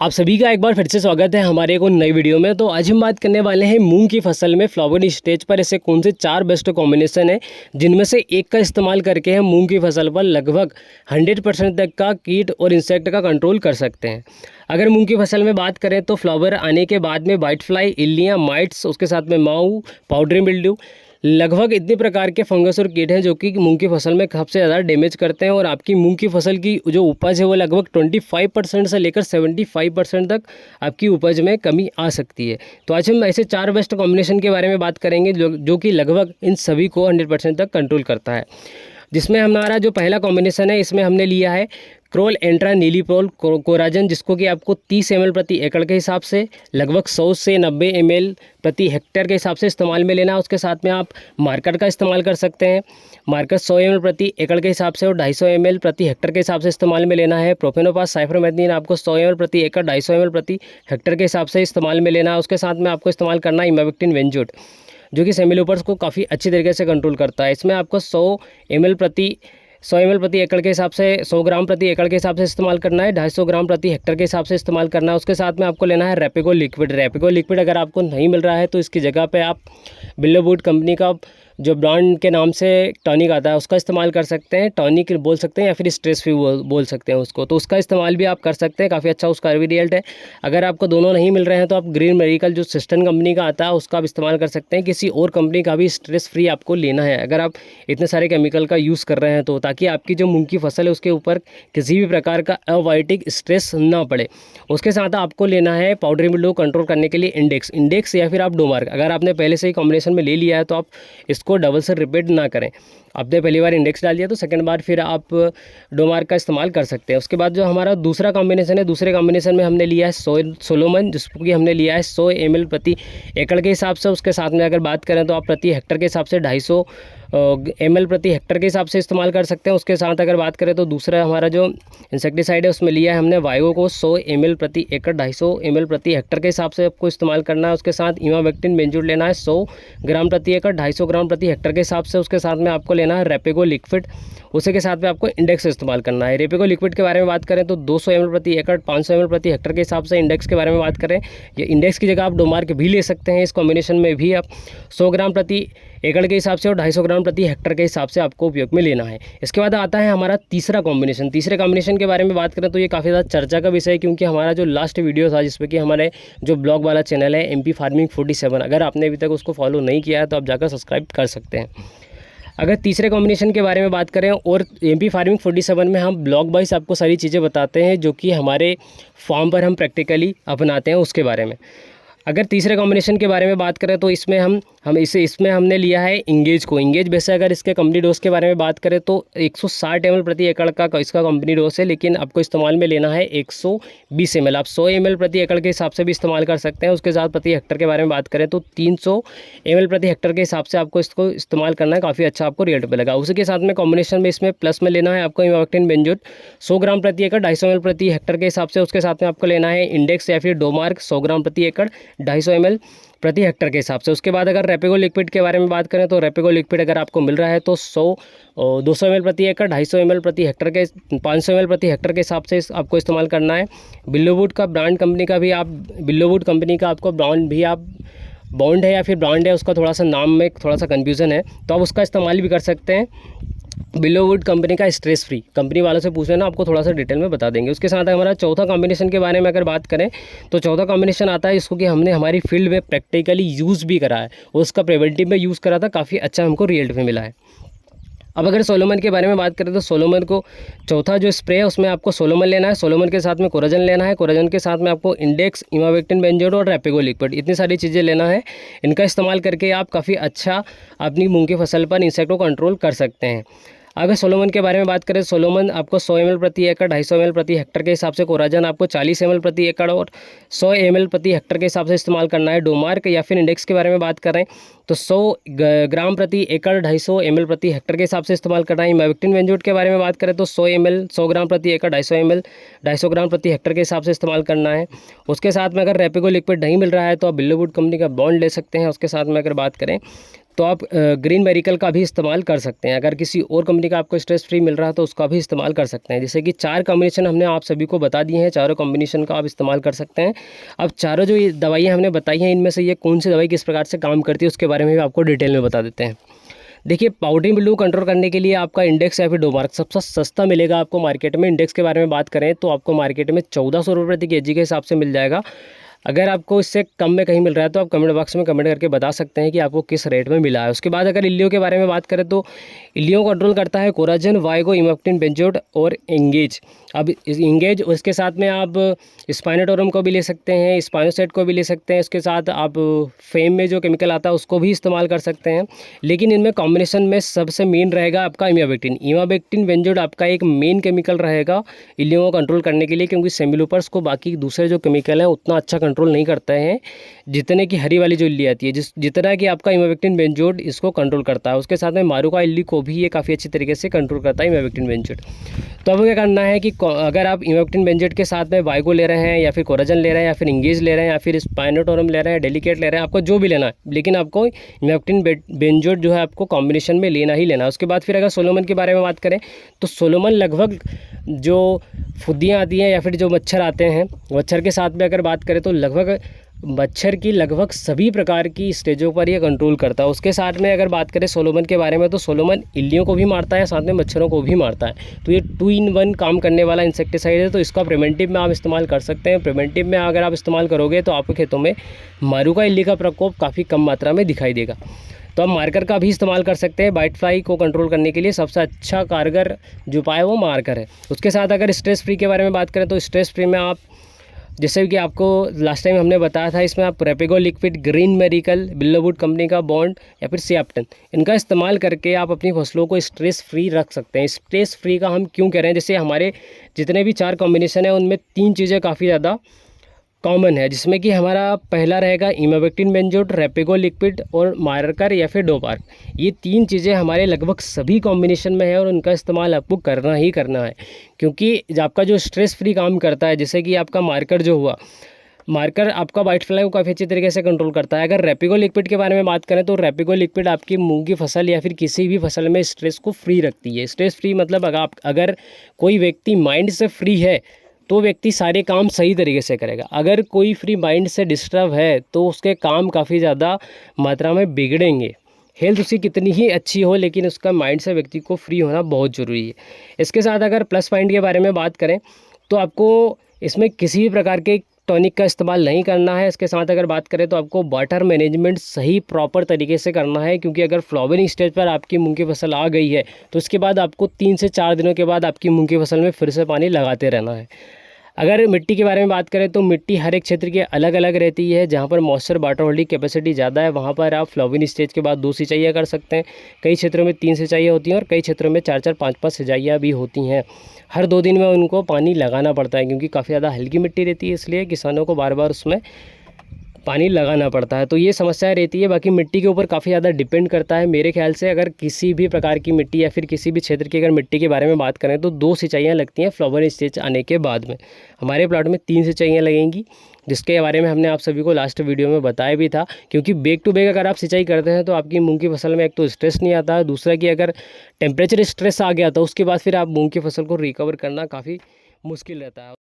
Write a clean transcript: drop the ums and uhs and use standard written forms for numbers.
आप सभी का एक बार फिर से स्वागत है हमारे एक नई वीडियो में। तो आज हम बात करने वाले हैं मूंग की फसल में फ्लावरिंग स्टेज पर ऐसे कौन से 4 बेस्ट कॉम्बिनेशन है जिनमें से एक का इस्तेमाल करके हम मूंग की फसल पर लगभग 100% तक का कीट और इंसेक्ट का कंट्रोल कर सकते हैं। अगर मूंग की फसल में बात करें तो फ्लावर आने के बाद में वाइट फ्लाई, इल्लियाँ, माइट्स, उसके साथ में माऊ, पाउडरी मिल्ड्यू, लगभग इतने प्रकार के फंगस और कीट हैं जो कि मूंग की फसल में सबसे ज़्यादा डैमेज करते हैं और आपकी मूंग की फसल की जो उपज है वो लगभग 25% से लेकर 75% तक आपकी उपज में कमी आ सकती है। तो आज हम ऐसे 4 बेस्ट कॉम्बिनेशन के बारे में बात करेंगे जो कि लगभग इन सभी को 100% तक कंट्रोल करता है। जिसमें हमारा जो पहला कॉम्बिनेशन है इसमें हमने लिया है क्रोल एंट्रा नीलीप्रोल कोराजन, जिसको कि आपको 30 ml प्रति एकड़ के हिसाब से लगभग 100 से 90 ml प्रति हेक्टेयर के हिसाब से इस्तेमाल में लेना है। उसके साथ में आप मार्कर का इस्तेमाल कर सकते हैं। मार्कर 100 ml प्रति एकड़ के हिसाब से और 250 ml प्रति हेक्टेयर के हिसाब से इस्तेमाल में लेना है। प्रोफेनोपास साइफरमेथ्निन आपको 100 ml प्रति एकड़ 250 ml प्रति हेक्टेयर के हिसाब से इस्तेमाल में लेना है। उसके साथ में आपको इस्तेमाल करना है इमावेक्टिन बेंजोएट, जो कि सेमिलोपर्स को काफ़ी अच्छी तरीके से कंट्रोल करता है। इसमें आपको 100 ml प्रति एकड़ के हिसाब से 100 ग्राम प्रति एकड़ के हिसाब से इस्तेमाल करना है। 250 ग्राम प्रति हेक्टेयर के हिसाब से इस्तेमाल करना है। उसके साथ में आपको लेना है रेपेगो लिक्विड। रेपेगो लिक्विड अगर आपको नहीं मिल रहा है तो इसकी जगह पे आप बिल्लोवुड कंपनी का जो ब्रांड के नाम से टॉनिक आता है उसका इस्तेमाल कर सकते हैं। टॉनिक बोल सकते हैं या फिर स्ट्रेस फ्री बोल सकते हैं उसको, तो उसका इस्तेमाल भी आप कर सकते हैं। काफ़ी अच्छा उसका भी रिजल्ट है। अगर आपको दोनों नहीं मिल रहे हैं तो आप ग्रीन मेडिकल जो सिस्टन कंपनी का आता है उसका भी इस्तेमाल कर सकते हैं। किसी और कंपनी का भी स्ट्रेस फ्री आपको लेना है अगर आप इतने सारे केमिकल का यूज़ कर रहे हैं तो, ताकि आपकी जो मूंग की फसल है उसके ऊपर किसी भी प्रकार का अबायोटिक स्ट्रेस ना पड़े। उसके साथ आपको लेना है पाउडरी मिल्ड्यू कंट्रोल करने के लिए इंडेक्स या फिर आप डोमार्क। अगर आपने पहले से ही कॉम्बिनेशन में ले लिया है तो आप इसको डबल से रिपीट ना करें। आपने पहली बार इंडेक्स डाल दिया तो सेकंड बार फिर आप डोमार्क का इस्तेमाल कर सकते हैं। उसके बाद जो हमारा दूसरा कॉम्बिनेशन है, दूसरे कॉम्बिनेशन में हमने लिया है सोलोमन, जिसको कि हमने लिया है 100 ml प्रति एकड़ के हिसाब से। उसके साथ में अगर बात करें तो आप प्रति हेक्टर के हिसाब से 250 ml प्रति हेक्टर के हिसाब से इस्तेमाल कर सकते हैं। उसके साथ अगर बात करें तो दूसरा हमारा जो इंसेक्टिसाइड है उसमें लिया है हमने वाइगो को 100 ml प्रति एकड़ 250 ml प्रति हेक्टर के हिसाब से आपको इस्तेमाल करना है। उसके साथ इमावेक्टिन बेंजोएट लेना है 100 ग्राम प्रति एकड़ 250 ग्राम प्रति हेक्टर के हिसाब से। उसके साथ में आपको लेना है रेपेगो लिक्विड, उसी के साथ में आपको इंडेक्स इस्तेमाल करना है। रेपेगो लिक्विड के बारे में बात करें तो 200 ml प्रति एकड़ 500 ml प्रति हेक्टर के हिसाब से। इंडेक्स के बारे में बात करें, ये इंडेक्स की जगह आप डोमार्क भी ले सकते हैं। इस कॉम्बिनेशन में भी आप 100 ग्राम प्रति एकड़ के हिसाब से और 250 ग्राम प्रति हेक्टर के हिसाब से आपको उपयोग में लेना है। इसके बाद आता है हमारा तीसरा कॉम्बिनेशन। तीसरे कॉम्बिनेशन के बारे में बात करें तो ये काफ़ी ज़्यादा चर्चा का विषय है, क्योंकि हमारा जो लास्ट वीडियो था जिसपे कि हमारे जो ब्लॉग वाला चैनल है MP फार्मिंग 47, अगर आपने अभी तक उसको फॉलो नहीं किया है तो आप जाकर सब्सक्राइब कर सकते हैं। अगर तीसरे कॉम्बिनेशन के बारे में बात करें, और MP फार्मिंग 47 में हम ब्लॉग वाइज आपको सारी चीज़ें बताते हैं जो कि हमारे फार्म पर हम प्रैक्टिकली अपनाते हैं उसके बारे में। अगर तीसरे कॉम्बिनेशन के बारे में बात करें तो इसमें इसमें हमने लिया है इंगेज वैसे अगर इसके कंपनी डोज के बारे में बात करें तो 160 ml प्रति एकड़ का इसका कंपनी डोज है, लेकिन आपको इस्तेमाल में लेना है 120 ml। आप 100 ml प्रति एकड़ के हिसाब से भी इस्तेमाल कर सकते हैं। उसके साथ प्रति हेक्टर के बारे में बात करें तो 300 ml प्रति हेक्टर के हिसाब से आपको इसको इस्तेमाल करना है। काफ़ी अच्छा आपको रिजल्ट मिलेगा। उसी के साथ में कॉम्बिनेशन में इसमें प्लस में लेना है आपको इमावेक्टिन बेंजोएट 100 ग्राम प्रति एकड़ 250 ml प्रति हेक्टर के हिसाब से। उसके साथ में आपको लेना है इंडेक्स या फिर डोमार्क 100 ग्राम प्रति एकड़ 250 ml प्रति हेक्टर के हिसाब से। उसके बाद अगर रेपेगो लिक्विड के बारे में बात करें तो रेपेगो लिक्विड अगर आपको मिल रहा है तो 200 ml प्रति एकड़ 250 ml प्रति हेक्टर के 500 ml प्रति हेक्टर के हिसाब से आपको इस्तेमाल करना है। बिल्लोवुड का ब्रांड कंपनी का भी आप बिल्लोवुड कंपनी का आपको ब्रांड भी आप बॉन्ड है या फिर ब्रांड है, उसका थोड़ा सा नाम में थोड़ा सा कन्फ्यूज़न है तो आप उसका इस्तेमाल भी कर सकते हैं। बिल्लोवुड कंपनी का स्ट्रेस फ्री, कंपनी वालों से पूछ लेना, आपको थोड़ा सा डिटेल में बता देंगे। उसके साथ हमारा चौथा कॉम्बिनेशन के बारे में अगर बात करें तो चौथा कॉम्बिनेशन आता है जिसको कि हमने हमारी फील्ड में प्रैक्टिकली यूज़ भी करा है और उसका प्रिवेंटिव में यूज़ करा था, काफ़ी अच्छा हमको रिजल्ट में मिला है। अब अगर सोलोमन के बारे में बात करें तो सोलोमन को चौथा जो स्प्रे है उसमें आपको सोलोमन लेना है। सोलोमन के साथ में कोराजन लेना है। कोराजन के साथ में आपको इंडेक्स, इमावेक्टिन बेंजोएट और रेपेगो लिक्विड, इतनी सारी चीज़ें लेना है। इनका इस्तेमाल करके आप काफ़ी अच्छा अपनी मूंग की फसल पर इंसेक्ट को कंट्रोल कर सकते हैं। अगर सोलोमन के बारे में बात करें, सोलोमन आपको 100 ml प्रति एकड़ 250 ml प्रति हेक्टर के हिसाब से। कोराजन आपको 40 ml प्रति एकड़ और 100 ml प्रति हेक्टर के हिसाब से इस्तेमाल करना है। डोमार्क या फिर इंडेक्स के बारे में बात करें तो 100 ग्राम प्रति एकड़ 250 ml प्रति हेक्टर के हिसाब से इस्तेमाल करना है। इमावेक्टिन बेंजोएट के बारे में बात करें तो 100 ग्राम प्रति एकड़ 250 ml 250 ग्राम प्रति हेक्टर के हिसाब से इस्तेमाल करना है। उसके साथ में अगर रेपेगो लिक्विड नहीं मिल रहा है तो आप बिल्लोवुड कंपनी का बॉन्ड ले सकते हैं। उसके साथ में अगर बात करें तो आप ग्रीन मेरिकल का भी इस्तेमाल कर सकते हैं। अगर किसी और कंपनी का आपको स्ट्रेस फ्री मिल रहा है तो उसका भी इस्तेमाल कर सकते हैं। जैसे कि 4 कॉम्बिनेशन हमने आप सभी को बता दिए हैं, चारों कॉम्बिनेशन का आप इस्तेमाल कर सकते हैं। अब चारों जो ये दवाइयाँ हमने बताई हैं, इनमें से ये कौन सी दवाई किस प्रकार से काम करती है उसके बारे में भी आपको डिटेल में बता देते हैं। देखिए, पाउडरी मिल्ड्यू कंट्रोल करने के लिए आपका इंडेक्स या फिर डोमार्क सबसे सस्ता मिलेगा आपको मार्केट में। इंडेक्स के बारे में बात करें तो आपको मार्केट में 1400 रुपये प्रति केजी के हिसाब से मिल जाएगा। अगर आपको इससे कम में कहीं मिल रहा है तो आप कमेंट बॉक्स में कमेंट करके बता सकते हैं कि आपको किस रेट में मिला है। उसके बाद अगर इलियो के बारे में बात करें तो इलियो कंट्रोल करता है कोराजन, वाइगो, इमोक्टिन, बेंजोड और एंगेज। अब एंगेज उसके साथ में आप स्पाइनोटोरम को भी ले सकते हैं, स्पाइनोसेट को भी ले सकते हैं। उसके साथ आप फेम में जो केमिकल आता है उसको भी इस्तेमाल कर सकते हैं। लेकिन इनमें कॉम्बिनेशन में सबसे मेन रहेगा आपका इमाबेक्टिन। इमाबेक्टिन बेंजोड आपका एक मेन केमिकल रहेगा इलियो को कंट्रोल करने के लिए, क्योंकि सेमिलोपर्स को बाकी दूसरे जो केमिकल हैं उतना अच्छा कंट्रोल नहीं करते हैं जितने की हरी वाली जो इल्ली आती है, जितना कि आपका इमाबेक्टिन बेंजोड इसको कंट्रोल करता है। उसके साथ में मारुका इल्ली को भी ये काफ़ी अच्छी तरीके से कंट्रोल करता है इमाबेक्टिन बेंजोड। तो अब क्या करना है कि अगर आप इमाबेक्टिन बेंजोड के साथ में वाइगो ले रहे हैं या फिर कोराजन ले रहे हैं या फिर एंगेज ले रहे हैं या फिर स्पाइनोटोरम ले रहे हैं, डेलिकेट ले रहे हैं, आपको जो भी लेना है, लेकिन आपको इमाबेक्टिन बेंजोड जो है आपको कॉम्बिनेशन में लेना ही लेना है। उसके बाद फिर अगर सोलोमन के बारे में बात करें तो सोलोमन लगभग जो फुद्दियाँ आती हैं या फिर जो मच्छर आते हैं, मच्छर के साथ में अगर बात करें तो लगभग मच्छर की लगभग सभी प्रकार की स्टेजों पर ये कंट्रोल करता है। उसके साथ में अगर बात करें सोलोमन के बारे में तो सोलोमन इल्लियों को भी मारता है, साथ में मच्छरों को भी मारता है। तो ये 2 in 1 काम करने वाला इंसेक्टिसाइड है। तो इसका प्रिवेंटिव में आप इस्तेमाल कर सकते हैं। प्रिवेंटिव में अगर आप इस्तेमाल करोगे तो आपके खेतों में मारुका इल्ली का प्रकोप काफ़ी कम मात्रा में दिखाई देगा। तो आप मार्कर का भी इस्तेमाल कर सकते हैं। वाइट फ्लाई को कंट्रोल करने के लिए सबसे अच्छा कारगर जो उपाय है वो मार्कर है। उसके साथ अगर स्ट्रेस फ्री के बारे में बात करें तो स्ट्रेस फ्री में आप जैसे कि आपको लास्ट टाइम हमने बताया था, इसमें आप रेपेगो लिक्विड, ग्रीन मेरिकल, बिल्लोवुड कंपनी का बॉन्ड या फिर सियाप्टन, इनका इस्तेमाल करके आप अपनी फसलों को स्ट्रेस फ्री रख सकते हैं। स्ट्रेस फ्री का हम क्यों कह रहे हैं, जैसे हमारे जितने भी 4 कॉम्बिनेशन है उनमें 3 चीज़ें काफ़ी ज़्यादा कॉमन है, जिसमें कि हमारा पहला रहेगा इमाबेक्टिन बेंजोड, रेपेगो लिक्विड और मार्कर या फिर डोपार्क। ये 3 चीज़ें हमारे लगभग सभी कॉम्बिनेशन में है और उनका इस्तेमाल आपको करना ही करना है, क्योंकि आपका जो स्ट्रेस फ्री काम करता है, जैसे कि आपका मार्कर जो हुआ, मार्कर आपका वाइट फ्लाई को काफ़ी अच्छी तरीके से कंट्रोल करता है। अगर रेपेगो लिक्विड के बारे में बात करें तो रेपेगो लिक्विड आपकी मूंग की फसल या फिर किसी भी फसल में स्ट्रेस को फ्री रखती है। स्ट्रेस फ्री मतलब अगर कोई व्यक्ति माइंड से फ्री है तो व्यक्ति सारे काम सही तरीके से करेगा। अगर कोई फ्री माइंड से डिस्टर्ब है तो उसके काम काफ़ी ज़्यादा मात्रा में बिगड़ेंगे। हेल्थ उसकी कितनी ही अच्छी हो लेकिन उसका माइंड से व्यक्ति को फ्री होना बहुत ज़रूरी है। इसके साथ अगर प्लस पॉइंट के बारे में बात करें तो आपको इसमें किसी भी प्रकार के टॉनिक का इस्तेमाल नहीं करना है। इसके साथ अगर बात करें तो आपको वाटर मैनेजमेंट सही प्रॉपर तरीके से करना है, क्योंकि अगर फ्लावरिंग स्टेज पर आपकी मूंग की फसल आ गई है तो उसके बाद आपको 3 से 4 दिनों के बाद आपकी मूंग की फसल में फिर से पानी लगाते रहना है। अगर मिट्टी के बारे में बात करें तो मिट्टी हर एक क्षेत्र की अलग अलग रहती है। जहाँ पर मॉइस्चर वाटर होल्डिंग कैपेसिटी ज़्यादा है वहाँ पर आप फ्लावरिंग स्टेज के बाद 2 सिंचाइयाँ कर सकते हैं। कई क्षेत्रों में 3 सिंचाइयाँ होती हैं और कई क्षेत्रों में 4-4, 5-5 सिंचाइयाँ भी होती हैं। हर 2 दिन में उनको पानी लगाना पड़ता है, क्योंकि काफ़ी ज़्यादा हल्की मिट्टी रहती है, इसलिए किसानों को बार बार उसमें पानी लगाना पड़ता है। तो ये समस्या रहती है। बाकी मिट्टी के ऊपर काफ़ी ज़्यादा डिपेंड करता है। मेरे ख्याल से अगर किसी भी प्रकार की मिट्टी या फिर किसी भी क्षेत्र की अगर मिट्टी के बारे में बात करें तो 2 सिंचाइयाँ लगती हैं फ्लावरिंग स्टेज आने के बाद में। हमारे प्लॉट में 3 सिंचाइयाँ लगेंगी, जिसके बारे में हमने आप सभी को लास्ट वीडियो में बताया भी था। क्योंकि बैक टू बैक अगर आप सिंचाई करते हैं तो आपकी मूंग की फसल में एक तो स्ट्रेस नहीं आता है, दूसरा कि अगर टेम्परेचर स्ट्रेस आ गया तो उसके बाद फिर आप मूंग की फसल को रिकवर करना काफ़ी मुश्किल रहता है।